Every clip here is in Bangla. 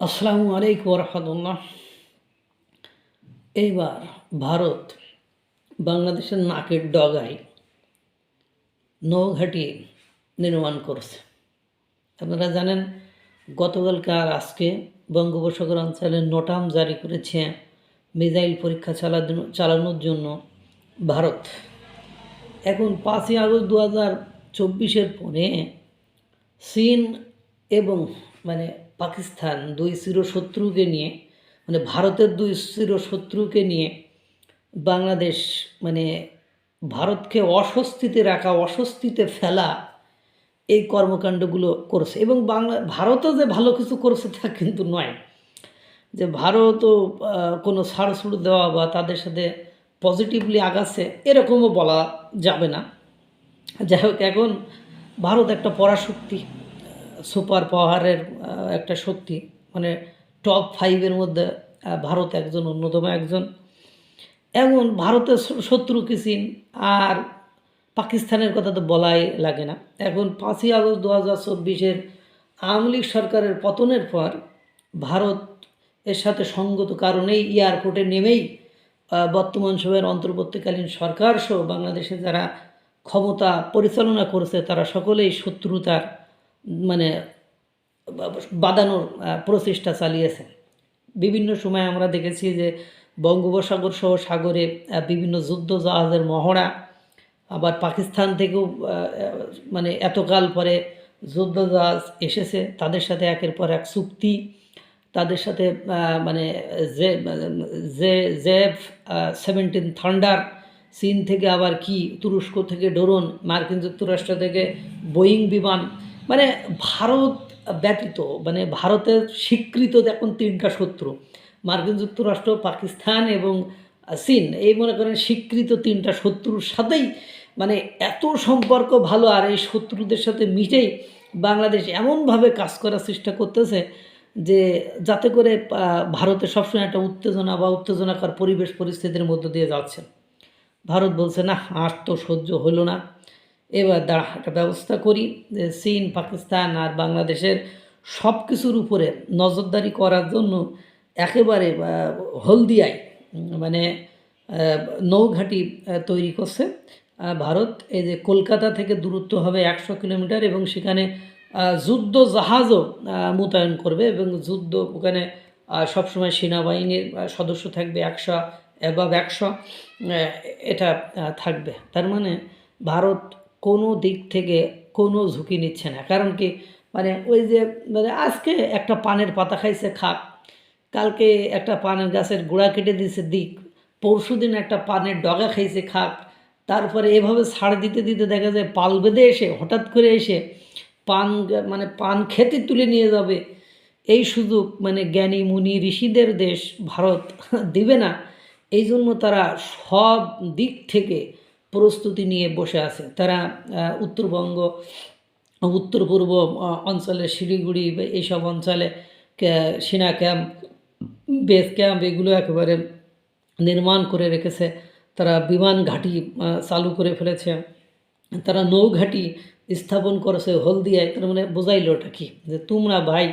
আসসালামু আলাইকুম রহমতুল্লাহ। এইবার ভারত বাংলাদেশের নাকের ডগায় নৌঘাঁটি নির্মাণ করছে। আপনারা জানেন গতকালকে আর আজকে বঙ্গোপসাগর অঞ্চলে নোটাম জারি করেছে মিসাইল পরীক্ষা চালানোর জন্য ভারত। এখন 5ই আগস্ট 2024 পরে চীন এবং পাকিস্তান দুই চিরশত্রুকে নিয়ে ভারতের দুই চিরশত্রুকে নিয়ে বাংলাদেশ ভারতকে অস্বস্তিতে রাখা, অস্বস্তিতে ফেলা এই কর্মকাণ্ডগুলো করছে। এবং ভারতও যে ভালো কিছু করছে তা কিন্তু নয়, যে ভারতও কোনো ছাড়ছুড় দেওয়া বা তাদের সাথে পজিটিভলি আগাচ্ছে এরকমও বলা যাবে না। যাই হোক, এখন ভারত একটা পরাশক্তি, সুপার পাওয়ারের একটা শক্তি, টপ 5-এর মধ্যে ভারত একজন, অন্যতম একজন। এমন ভারতের শত্রু কি চীন, আর পাকিস্তানের কথা তো বলাই লাগে না। এখন 5ই আগস্ট 2024 আওয়ামী লীগ সরকারের পতনের পর ভারত এর সাথে সঙ্গত কারণেই এয়ারপোর্টে নেমেই বর্তমান সময়ের অন্তর্বর্তীকালীন সরকার সহ বাংলাদেশে যারা ক্ষমতা পরিচালনা করছে তারা সকলেই শত্রুতার বাঁধানোর প্রচেষ্টা চালিয়েছে। বিভিন্ন সময় আমরা দেখেছি যে বঙ্গোপসাগর সহ সাগরে বিভিন্ন যুদ্ধ জাহাজের মহড়া, আবার পাকিস্তান থেকেও এতকাল পরে যুদ্ধ জাহাজ এসেছে, তাদের সাথে একের পর এক চুক্তি, তাদের সাথে যে যে জেফ 17 থান্ডার, চীন থেকে আবার কি তুরস্ক থেকে ড্রোন, মার্কিন যুক্তরাষ্ট্র থেকে বোয়িং বিমান, ভারত ব্যতীত ভারতের স্বীকৃত এখন 3টা শত্রু, মার্কিন যুক্তরাষ্ট্র, পাকিস্তান এবং চীন, এই মনে করেন স্বীকৃত 3টা শত্রুর সাথেই এত সম্পর্ক ভালো। আর এই শত্রুদের সাথে মিটেই বাংলাদেশ এমনভাবে কাজ করার চেষ্টা করতেছে যে যাতে করে ভারতে সবসময় একটা উত্তেজনা বা উত্তেজনাকর পরিবেশ পরিস্থিতির মধ্য দিয়ে যাচ্ছে। ভারত বলছে, না আর তো সহ্য হলো না, এবার একটা ব্যবস্থা করি যে চীন, পাকিস্তান আর বাংলাদেশের সব কিছুর উপরে নজরদারি করার জন্য একেবারে হলদিয়ায় নৌঘাঁটি তৈরি করছে ভারত। এই যে কলকাতা থেকে দূরত্ব হবে 100 কিলোমিটার এবং সেখানে যুদ্ধ জাহাজও মোতায়েন করবে এবং ওখানে সবসময় সেনাবাহিনীর সদস্য থাকবে 100 এটা থাকবে। তার ভারত কোনো দিক থেকে কোনো ঝুঁকি নিচ্ছে না। কারণ কি, ওই যে আজকে একটা পানের পাতা খাইছে খাক, কালকে একটা পানের গাছের গোড়া কেটে দিয়েছে দিক, পরশুদিন একটা পানের ডগা খাইছে খাক, তারপরে এভাবে ছাড় দিতে দিতে দেখা যায় পাল বেঁধে এসে হঠাৎ করে এসে পান খেতে তুলে নিয়ে যাবে। এই সুযোগ জ্ঞানী মুনি ঋষিদের দেশ ভারত দিবে না। এই জন্য তারা সব দিক থেকে প্রস্তুতি নিয়ে বসে আছে। তারা উত্তরবঙ্গ, উত্তর পূর্ব অঞ্চলে শিলিগুড়ি এইসব অঞ্চলে সেনা ক্যাম্প, বেস ক্যাম্প এগুলো একেবারে নির্মাণ করে রেখেছে। তারা বিমান ঘাঁটি চালু করে ফেলেছে, তারা নৌঘাঁটি স্থাপন করেছে হলদিয়ায়। তার বোঝাইল ওটা কি, যে তোমরা ভাই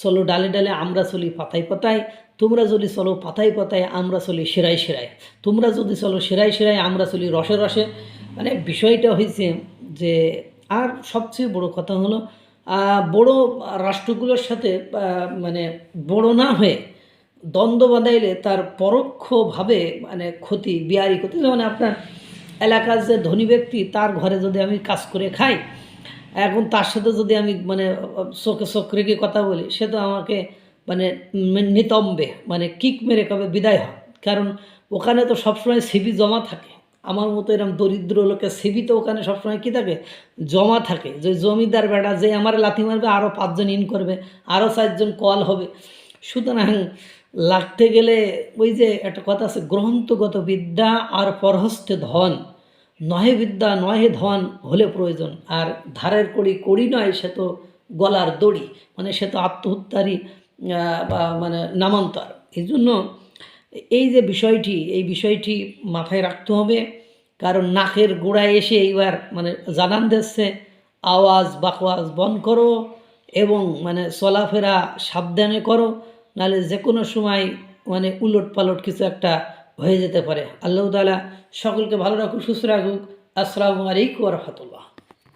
চলো ডালে ডালে, আমরা চলি পাতায় পাতায়, তোমরা যদি চলো পাতায় পাতায়, আমরা চলি সেরায় সেরায়, তোমরা যদি চলো সেরায় সেরায়, আমরা চলি রসে রসে। বিষয়টা হয়েছে যে, আর সবচেয়ে বড় কথা হলো বড় রাষ্ট্রগুলোর সাথে বড় না হয়ে দ্বন্দ্ব বাঁধাইলে তার পরোক্ষভাবে ক্ষতি, বিয়ারি ক্ষতি। যেমন আপনার এলাকার যে ধনী ব্যক্তি, তার ঘরে যদি আমি কাজ করে খাই, এখন তার সাথে যদি আমি চোখে চোখ রেখে কথা বলি, সে তো আমাকে নিতম্বে কিক মেরে কবে বিদায় হয়। কারণ ওখানে তো সবসময় সিবি জমা থাকে। আমার মতো এরকম দরিদ্র লোকের সিবি তো ওখানে সবসময় কী থাকে, জমা থাকে। যে জমিদার বেটা যে আমার লাথি মারবে, আরও 5 জন ইন করবে, আরও 4 জন কল হবে। সুতরাং লাগতে গেলে ওই যে একটা কথা আছে, গ্রন্থগত বিদ্যা আর পরহস্তে ধন, নহে বিদ্যা নহে ধন হলে প্রয়োজন। আর ধারের কড়ি নয়, সে তো গলার দড়ি, সে তো আত্মহত্যারই নামান্তর। এই জন্য এই যে বিষয়টি, এই বিষয়টি মাথায় রাখতে হবে। কারণ নাকের গোড়ায় এসে এইবার জানান দিচ্ছে, আওয়াজ বাকওয়াজ বন্ধ করো, এবং মানে চলাফেরা সাবধানে করো, নাহলে যে কোনো সময় মানে উলট পালট কিছু একটা হয়ে যেতে পারে। আল্লাহ তাআলা সকলকে ভালো রাখুক, সুস্থ রাখুক। আসসালামু আলাইকুম ওয়া রাহমাতুল্লাহ।